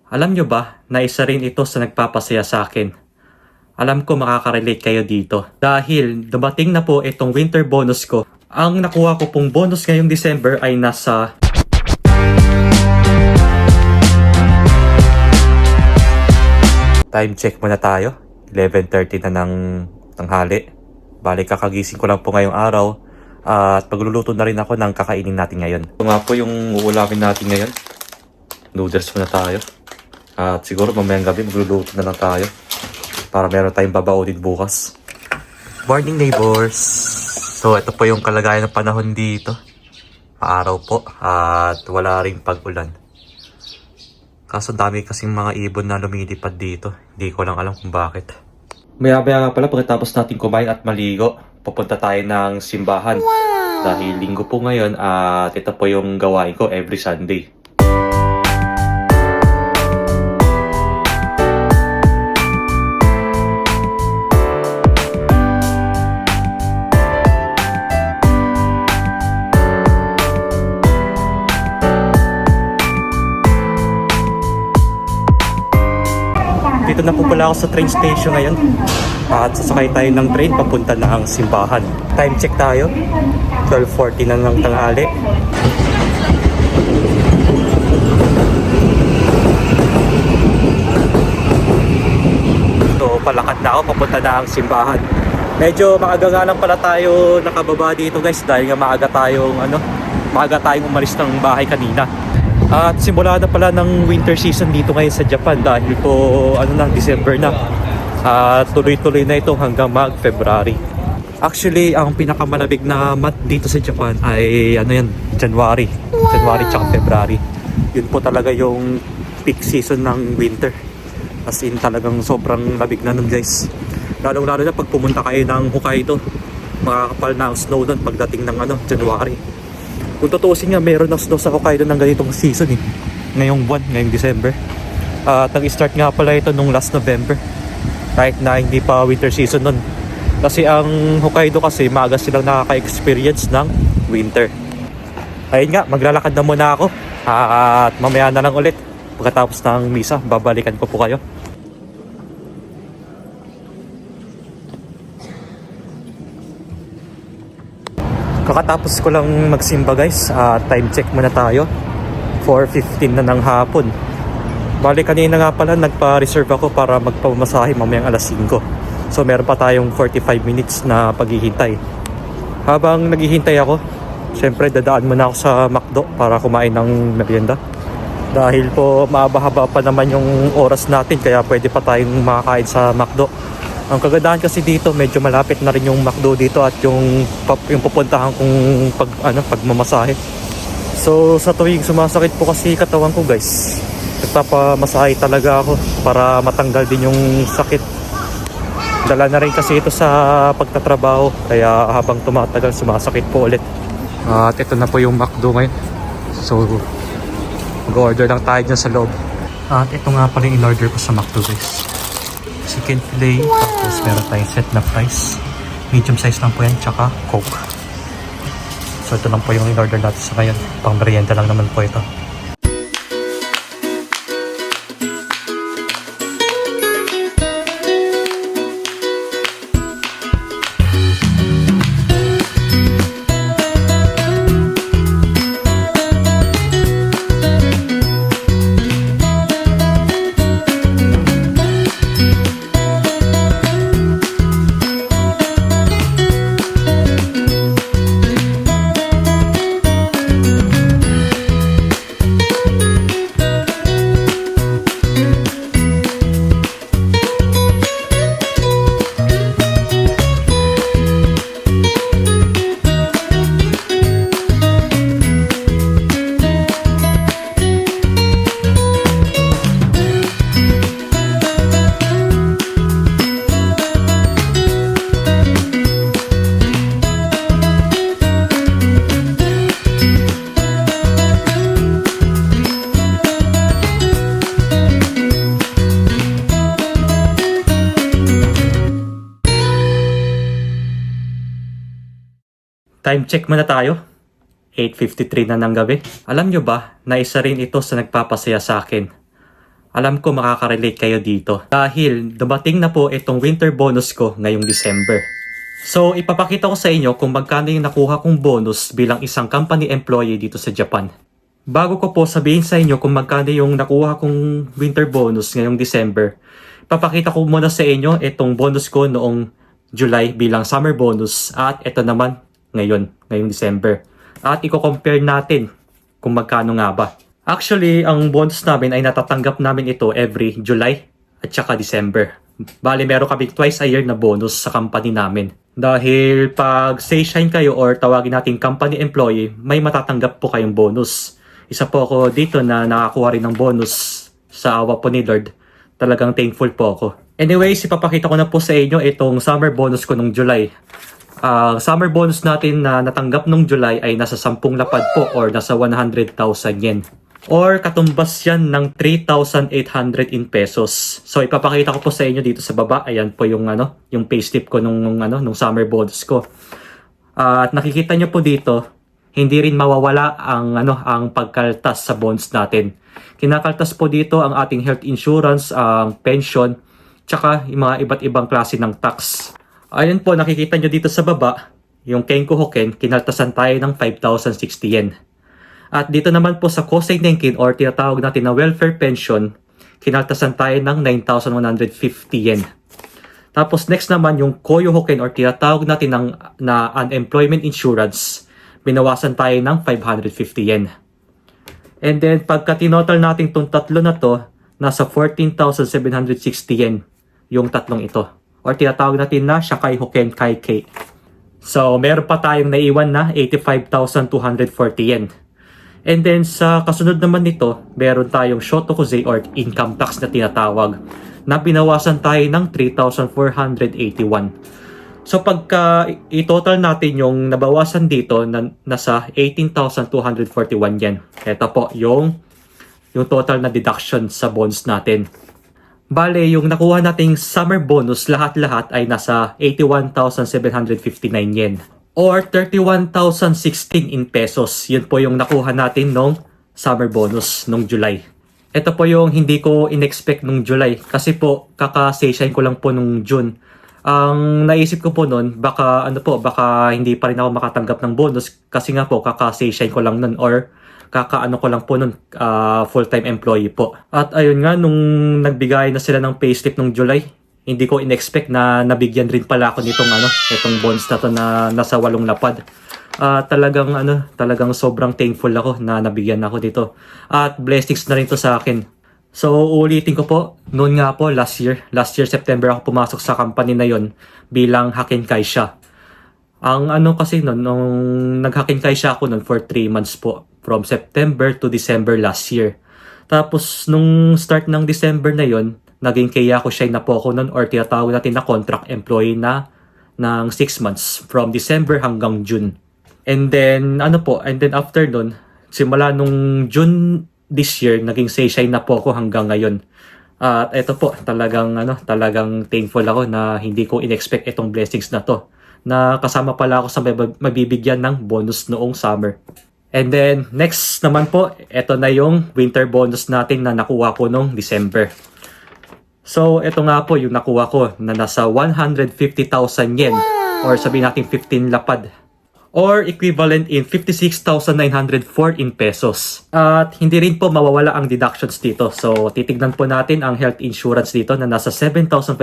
Alam nyo ba na isa rin ito sa nagpapasaya sa akin? Alam ko makaka-relate kayo dito. Dahil dumating na po itong winter bonus ko. Ang nakuha ko pong bonus ngayong December ay nasa... Time check muna tayo. 11:30 na ng tanghali. Bali kakagising ko lang po ngayong araw. At pagluluto na rin ako ng kakainin natin ngayon. Ito nga po yung uulamin natin ngayon. Noodles muna tayo. At siguro mamayang gabi magluluto na lang tayo para meron tayong babaonin bukas. Morning neighbors! So ito po yung kalagayan ng panahon dito. Maaraw po at wala ring pag-ulan. Kaso dami kasing mga ibon na lumilipad dito. Hindi ko lang alam kung bakit. Maya-maya nga pala pagkatapos natin kumain at maligo, pupunta tayo ng simbahan. Wow! Dahil linggo po ngayon at ito po yung gawain ko every Sunday. Dito na po pala ako sa train station ngayon. At sasakay tayo ng train papunta na ang simbahan. Time check tayo. 12:40 na ng tanghali. So palakad na ako papunta na ang simbahan. Medyo maaga nga lang pala tayo nakababa dito guys dahil nga maaga tayong umalis ng bahay kanina. At simula na pala ng winter season dito ngayon sa Japan dahil po December na. At tuloy-tuloy na ito hanggang mag-February. Actually, ang pinakamalamig na month dito sa Japan ay January. Wow. January tsaka February. Yun po talaga yung peak season ng winter. As in talagang sobrang lamig na nun guys. Lalong-lalo na pag pumunta kayo ng Hokkaido, makakapal na ang snow nun pagdating ng January. Kung tutuusin nga, meron ng snow sa Hokkaido ng ganitong season ngayong buwan, ngayong December. At nag-start nga pala ito nung last November. Kahit na hindi pa winter season nun. Kasi ang Hokkaido kasi maaga silang nakaka-experience ng winter. Ayun nga, maglalakad na muna ako. At mamaya na lang ulit. Pagkatapos ng misa, babalikan ko po kayo. Kakatapos ko lang magsimba guys. Time check muna tayo. 4:15 na ng hapon. Bali kanina nga pala nagpa-reserve ako para magpamasahe mamayang alas 5. So meron pa tayong 45 minutes na paghihintay. Habang naghihintay ako, syempre dadaan muna ako sa McDo para kumain ng merienda. Dahil po mahaba pa naman yung oras natin kaya pwede pa tayong makakain sa McDo. Ang kagandahan kasi dito, medyo malapit na rin yung McDo dito at yung pupuntahan kong pagmamasahe. So sa tuwing sumasakit po kasi katawan ko guys, nagpapamasahe talaga ako para matanggal din yung sakit. Dala na rin kasi ito sa pagtatrabaho kaya habang tumatagal sumasakit po ulit. At ito na po yung McDo ngayon. So mag-order lang tayo dyan sa loob. At ito nga pala yung in-order ko sa McDo guys. Chicken fillet, wow. Tapos meron tayong set na fries. Medium size lang po yan, tsaka Coke. So ito lang po yung in-order natin sa ngayon. Pang merienda lang naman po ito. Time check muna tayo. 8:53 na ng gabi. Alam nyo ba na isa rin ito sa nagpapasaya sa akin? Alam ko makaka-relate kayo dito dahil dumating na po itong winter bonus ko ngayong December. So, ipapakita ko sa inyo kung magkano yung nakuha kong bonus bilang isang company employee dito sa Japan. Bago ko po sabihin sa inyo kung magkano yung nakuha kong winter bonus ngayong December, ipapakita ko muna sa inyo itong bonus ko noong July bilang summer bonus at ito naman ngayong December. At i-compare natin kung magkano nga ba. Actually, ang bonus namin ay natatanggap namin ito every July at saka December. Bale, meron kami twice a year na bonus sa company namin. Dahil pag say shine kayo or tawagin natin company employee, may matatanggap po kayong bonus. Isa po ako dito na nakakuha rin ng bonus sa awa po ni Lord. Talagang thankful po ako. Anyways, ipapakita ko na po sa inyo itong summer bonus ko nung July. Summer bonus natin na natanggap nung July ay nasa 10 lapad po or nasa 100,000 yen. Or katumbas yan ng 3,800 in pesos. So ipapakita ko po sa inyo dito sa baba. Ayan po yung yung payslip ko nung summer bonus ko. At nakikita nyo po dito, hindi rin mawawala ang pagkaltas sa bonus natin. Kinakaltas po dito ang ating health insurance, ang pension, tsaka yung mga iba't ibang klase ng tax. Ayan po, nakikita nyo dito sa baba, yung Kenko Hoken, kinaltasan tayo ng 5,060 yen. At dito naman po sa Kosei Nenkin or tinatawag natin na welfare pension, kinaltasan tayo ng 9,150 yen. Tapos next naman yung Koyo Hoken or tinatawag natin na unemployment insurance, binawasan tayo ng 550 yen. And then pagka tinotal natin itong tatlo na to, nasa 14,760 yen yung tatlong ito. Or tinatawag natin na Shakai Hoken Kaikei. So meron pa tayong naiwan na 85,240 yen. And then sa kasunod naman nito, meron tayong Shotokuze or income tax na tinatawag na binawasan tayo ng 3,481. So pagka i-total natin yung nabawasan dito na nasa 18,241 yen. Ito po yung total na deduction sa bonus natin. Bale, yung nakuha nating summer bonus lahat-lahat ay nasa 81,759 yen. Or 31,016 in pesos. Yun po yung nakuha natin nung summer bonus nung July. Ito po yung hindi ko in-expect nung July. Kasi po, kaka-session ko lang po nung June. Ang naisip ko po nun, baka hindi pa rin ako makatanggap ng bonus. Kasi nga po, kaka-session ko lang nun or kakaano ko lang po nun, full-time employee po. At ayun nga, nung nagbigay na sila ng payslip nung July, hindi ko in-expect na nabigyan rin pala ako itong bonus na to na nasa 8 lapad. Talagang sobrang thankful ako na nabigyan ako dito. At blessings na rin to sa akin. So ulitin ko po, noon nga po last year September ako pumasok sa company na yon bilang Hakenkai siya. Ang kasi nung nag-Hakenkai siya ako for 3 months po. From September to December last year. Tapos nung start ng December na yon, naging Keiyaku Shine na po ako nun or tinatawag natin na contract employee na ng 6 months from December hanggang June. And then after nun, simula nung June this year, naging Seishine na po ako hanggang ngayon. At ito po, talagang thankful ako na hindi ko in-expect itong blessings na to. Na kasama pala ako sa mabibigyan ng bonus noong summer. And then next naman po, ito na yung winter bonus natin na nakuha ko noong December. So, ito nga po yung nakuha ko na nasa 150,000 yen or sabihin natin 15 lapad or equivalent in 56,904 in pesos. At hindi rin po mawawala ang deductions dito. So, titignan po natin ang health insurance dito na nasa 7,590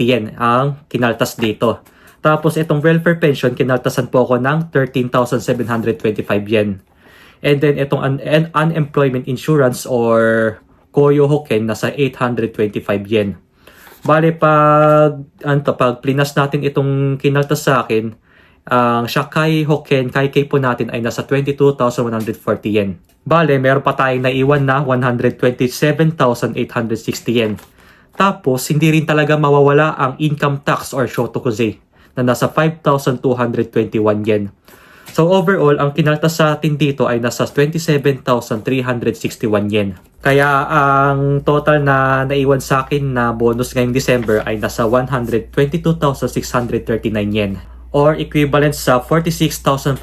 yen ang kinaltas dito. Tapos, itong welfare pension, kinaltasan po ako ng 13,725 yen. And then, itong unemployment insurance or Koyo Hoken nasa 825 yen. Bale pag plinas natin itong kinaltas sa akin, ang Shakai Hoken Kaikei po natin ay nasa 22,140 yen. Bale, meron pa tayong naiwan na 127,860 yen. Tapos, hindi rin talaga mawawala ang income tax or Shotokuze na nasa 5,221 yen. So overall, ang kinaltas sa atin dito ay nasa 27,361 yen. Kaya ang total na naiwan sa akin na bonus ngayong December ay nasa 122,639 yen. or equivalent sa 46,524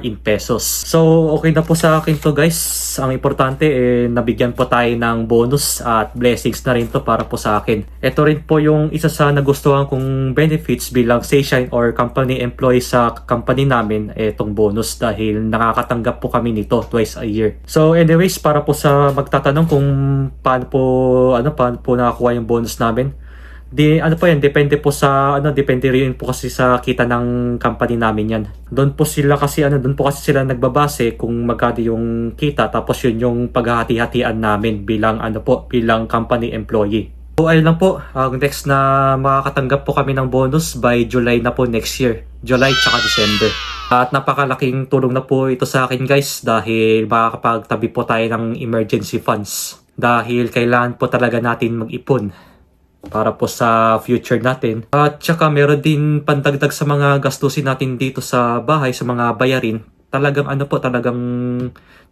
in pesos. So, okay na po sa akin to guys. Ang importante, nabigyan po tayo ng bonus at blessings na rin to para po sa akin. Ito rin po yung isa sa nagustuhan kong benefits bilang Sayshine or company employee sa company namin, itong bonus dahil nakakatanggap po kami nito twice a year. So, anyways, para po sa magtatanong kung paano po nakakuha yung bonus namin. Depende po sa depende rin po kasi sa kita ng company namin 'yan. Doon po kasi sila nagbabase kung magkano yung kita tapos yun yung paghahati-hatian namin bilang bilang company employee. So ayun lang po, ang next na makakatanggap po kami ng bonus by July na po next year. July tsaka December. At napakalaking tulong na po ito sa akin guys dahil makakapagtabi po tayo ng emergency funds. Dahil kailangan po talaga natin mag-ipon para po sa future natin. At saka meron din pandagdag sa mga gastusin natin dito sa bahay, sa mga bayarin. Talagang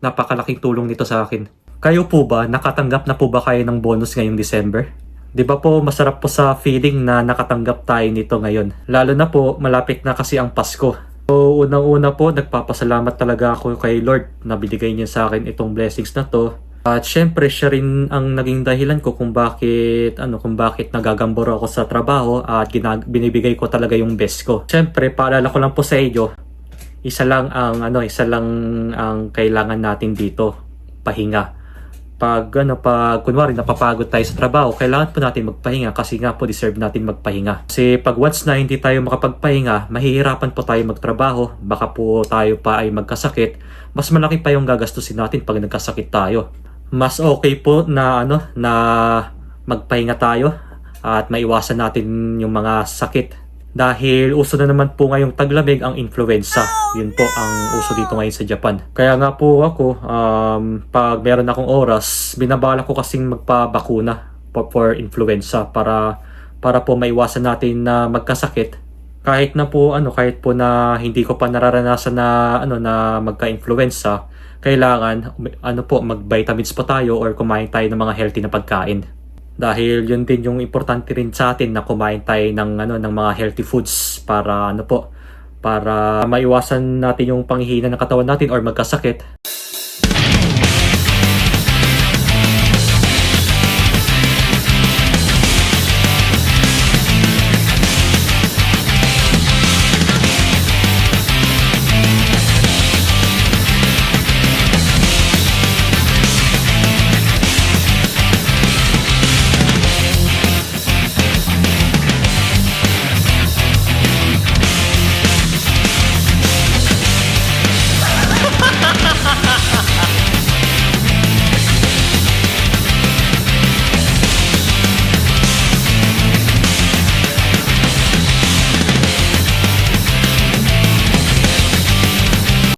napakalaking tulong nito sa akin. Kayo po ba, nakatanggap na po ba kayo ng bonus ngayong December? Di ba po masarap po sa feeling na nakatanggap tayo nito ngayon? Lalo na po, malapit na kasi ang Pasko. So, unang-una po, nagpapasalamat talaga ako kay Lord na binigay niya sa akin itong blessings na to. At syempre siya rin ang naging dahilan ko kung bakit nagagamboro ako sa trabaho at binibigay ko talaga yung best ko. Syempre paalala ko lang po sa inyo, isa lang ang kailangan natin dito, pahinga. Pag kunwari napapagod tayo sa trabaho, kailangan po natin magpahinga kasi nga po deserve natin magpahinga. Kasi pag once na hindi tayo makapagpahinga, mahihirapan po tayo magtrabaho, baka po tayo pa ay magkasakit. Mas malaki pa yung gagastusin natin pag nagkasakit tayo. Mas okay po na magpahinga tayo at maiwasan natin yung mga sakit. Dahil uso na naman po ngayong taglamig ang influenza. Yun po ang uso dito ngayon sa Japan. Kaya nga po ako, pag meron akong oras, binabala ko kasing magpabakuna for influenza para po maiwasan natin na magkasakit. Kahit po na hindi ko pa nararanasan na magka-influenza, kailangan mag-vitamins pa tayo or kumain tayo ng mga healthy na pagkain. Dahil yun din yung importante rin sa atin na kumain tayo ng mga healthy foods para para maiwasan natin yung panghihina ng katawan natin or magkasakit.